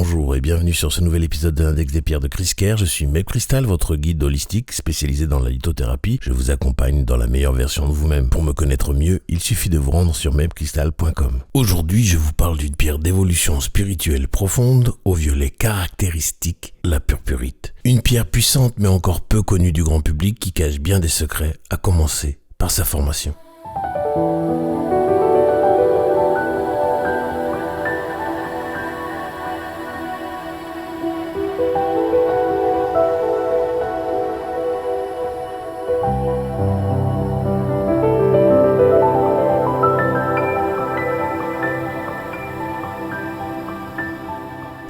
Bonjour et bienvenue sur ce nouvel épisode de l'Index des pierres de Chris Kerr. Je suis Meb Crystal, votre guide holistique spécialisé dans la lithothérapie. Je vous accompagne dans la meilleure version de vous-même. Pour me connaître mieux, il suffit de vous rendre sur mebcrystal.com. Aujourd'hui, je vous parle d'une pierre d'évolution spirituelle profonde au violet caractéristique, la purpurite. Une pierre puissante mais encore peu connue du grand public qui cache bien des secrets, à commencer par sa formation.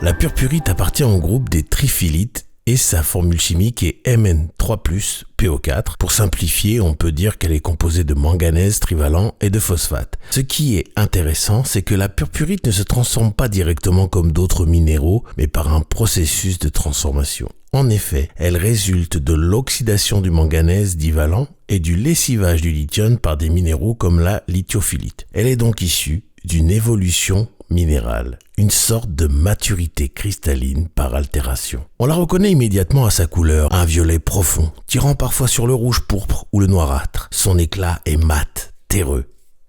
La purpurite appartient au groupe des trifilites et sa formule chimique est Mn3+PO4. Pour simplifier, on peut dire qu'elle est composée de manganèse trivalent et de phosphate. Ce qui est intéressant, c'est que la purpurite ne se transforme pas directement comme d'autres minéraux, mais par un processus de transformation. En effet, elle résulte de l'oxydation du manganèse divalent et du lessivage du lithium par des minéraux comme la lithiophyllite. Elle est donc issue d'une évolution minérale, une sorte de maturité cristalline par altération. On la reconnaît immédiatement à sa couleur, un violet profond, tirant parfois sur le rouge pourpre ou le noirâtre. Son éclat est mat, terreux.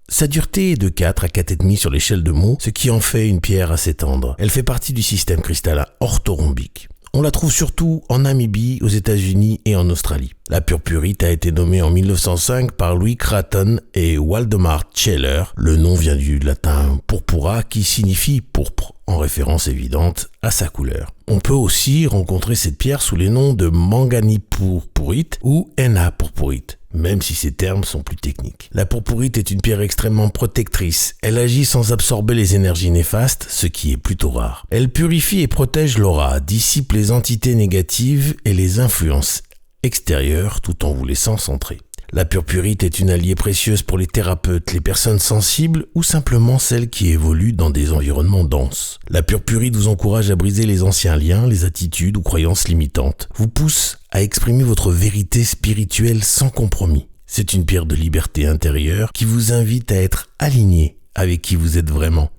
Sa dureté est de 4 à 4,5 sur l'échelle de Mohs, ce qui en fait une pierre assez tendre. Elle fait partie du système cristallin orthorhombique. On la trouve surtout en Namibie, aux États-Unis et en Australie. La purpurite a été nommée en 1905 par Louis Cratton et Waldemar Scheller. Le nom vient du latin purpura qui signifie pourpre, en référence évidente à sa couleur. On peut aussi rencontrer cette pierre sous les noms de manganipurpurite ou Na-purpurite, même si ces termes sont plus techniques. La purpurite est une pierre extrêmement protectrice. Elle agit sans absorber les énergies néfastes, ce qui est plutôt rare. Elle purifie et protège l'aura, dissipe les entités négatives et les influences extérieures tout en vous laissant centrer. La purpurite est une alliée précieuse pour les thérapeutes, les personnes sensibles ou simplement celles qui évoluent dans des environnements denses. La purpurite vous encourage à briser les anciens liens, les attitudes ou croyances limitantes, vous pousse à exprimer votre vérité spirituelle sans compromis. C'est une pierre de liberté intérieure qui vous invite à être aligné avec qui vous êtes vraiment,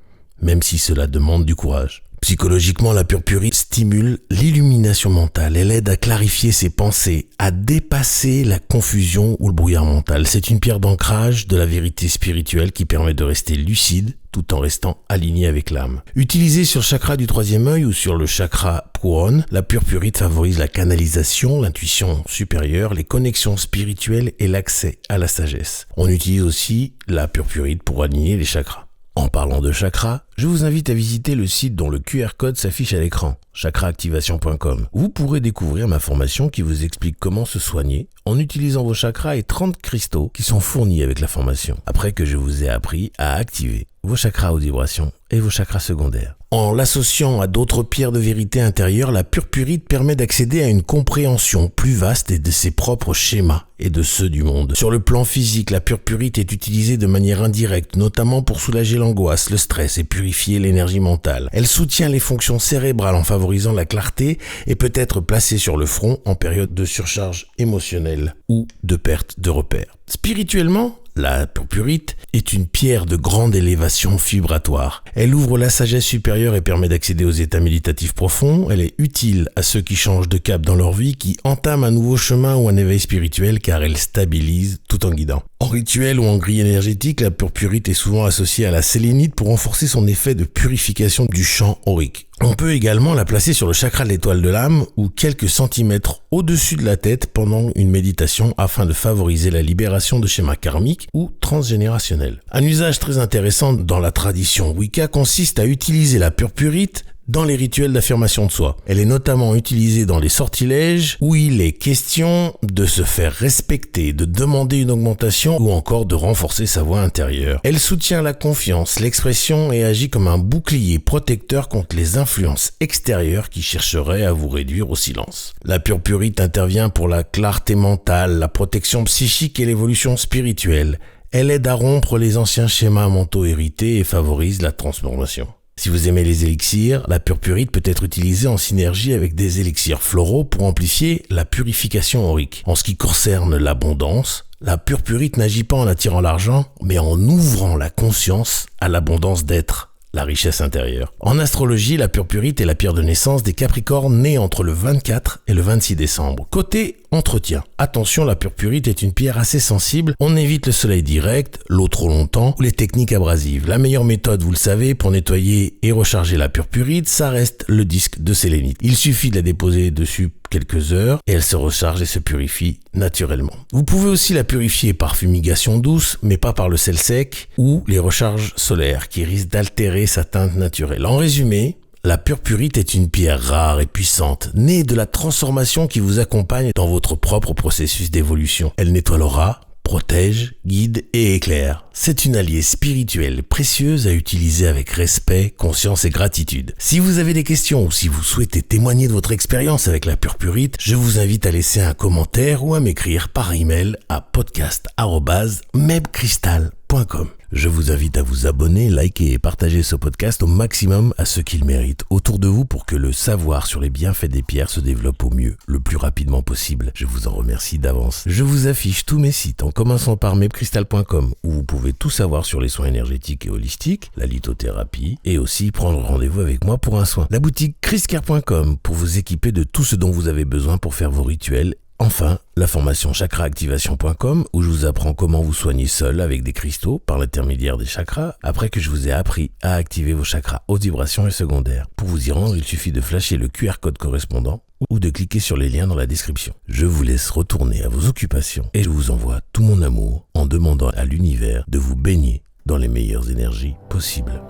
même si cela demande du courage. Psychologiquement, la purpurite stimule l'illumination mentale. Elle aide à clarifier ses pensées, à dépasser la confusion ou le brouillard mental. C'est une pierre d'ancrage de la vérité spirituelle qui permet de rester lucide tout en restant aligné avec l'âme. Utilisée sur le chakra du troisième œil ou sur le chakra couronne, la purpurite favorise la canalisation, l'intuition supérieure, les connexions spirituelles et l'accès à la sagesse. On utilise aussi la purpurite pour aligner les chakras. En parlant de chakras, je vous invite à visiter le site dont le QR code s'affiche à l'écran, chakraactivation.com. Vous pourrez découvrir ma formation qui vous explique comment se soigner en utilisant vos chakras et 30 cristaux qui sont fournis avec la formation, après que je vous ai appris à activer vos chakras haute vibration et vos chakras secondaires. En l'associant à d'autres pierres de vérité intérieure, la purpurite permet d'accéder à une compréhension plus vaste de ses propres schémas et de ceux du monde. Sur le plan physique, la purpurite est utilisée de manière indirecte, notamment pour soulager l'angoisse, le stress et purifier l'énergie mentale. Elle soutient les fonctions cérébrales en favorisant la clarté et peut être placée sur le front en période de surcharge émotionnelle ou de perte de repères. Spirituellement, la purpurite est une pierre de grande élévation vibratoire. Elle ouvre la sagesse supérieure et permet d'accéder aux états méditatifs profonds. Elle est utile à ceux qui changent de cap dans leur vie, qui entament un nouveau chemin ou un éveil spirituel car elle stabilise tout en guidant. En rituel ou en grille énergétique, la purpurite est souvent associée à la sélénite pour renforcer son effet de purification du champ aurique. On peut également la placer sur le chakra de l'étoile de l'âme ou quelques centimètres au-dessus de la tête pendant une méditation afin de favoriser la libération de schémas karmiques ou transgénérationnels. Un usage très intéressant dans la tradition Wicca consiste à utiliser la purpurite dans les rituels d'affirmation de soi. Elle est notamment utilisée dans les sortilèges où il est question de se faire respecter, de demander une augmentation ou encore de renforcer sa voix intérieure. Elle soutient la confiance, l'expression et agit comme un bouclier protecteur contre les influences extérieures qui chercheraient à vous réduire au silence. La purpurite intervient pour la clarté mentale, la protection psychique et l'évolution spirituelle. Elle aide à rompre les anciens schémas mentaux hérités et favorise la transformation. Si vous aimez les élixirs, la purpurite peut être utilisée en synergie avec des élixirs floraux pour amplifier la purification aurique. En ce qui concerne l'abondance, la purpurite n'agit pas en attirant l'argent, mais en ouvrant la conscience à l'abondance d'être. la richesse intérieure. En astrologie, la purpurite est la pierre de naissance des Capricornes nés entre le 24 et le 26 décembre. Côté entretien. Attention, la purpurite est une pierre assez sensible. On évite le soleil direct, l'eau trop longtemps ou les techniques abrasives. La meilleure méthode, vous le savez, pour nettoyer et recharger la purpurite, ça reste le disque de sélénite. Il suffit de la déposer dessus quelques heures et elle se recharge et se purifie naturellement. Vous pouvez aussi la purifier par fumigation douce, mais pas par le sel sec ou les recharges solaires qui risquent d'altérer sa teinte naturelle. En résumé, la purpurite est une pierre rare et puissante, née de la transformation qui vous accompagne dans votre propre processus d'évolution. Elle nettoie l'aura, protège, guide et éclaire. C'est une alliée spirituelle précieuse à utiliser avec respect, conscience et gratitude. Si vous avez des questions ou si vous souhaitez témoigner de votre expérience avec la purpurite, je vous invite à laisser un commentaire ou à m'écrire par email à podcast@mebcrystal.com. Je vous invite à vous abonner, liker et partager ce podcast au maximum à ceux qui le méritent autour de vous pour que le savoir sur les bienfaits des pierres se développe au mieux, le plus rapidement possible. Je vous en remercie d'avance. Je vous affiche tous mes sites en commençant par mebcrystal.com où vous pouvez tout savoir sur les soins énergétiques et holistiques, la lithothérapie et aussi prendre rendez-vous avec moi pour un soin. La boutique chriscare.com pour vous équiper de tout ce dont vous avez besoin pour faire vos rituels. Enfin, la formation chakraactivation.com où je vous apprends comment vous soigner seul avec des cristaux par l'intermédiaire des chakras après que je vous ai appris à activer vos chakras haute vibration et secondaires. Pour vous y rendre, il suffit de flasher le QR code correspondant ou de cliquer sur les liens dans la description. Je vous laisse retourner à vos occupations et je vous envoie tout mon amour en demandant à l'univers de vous baigner dans les meilleures énergies possibles.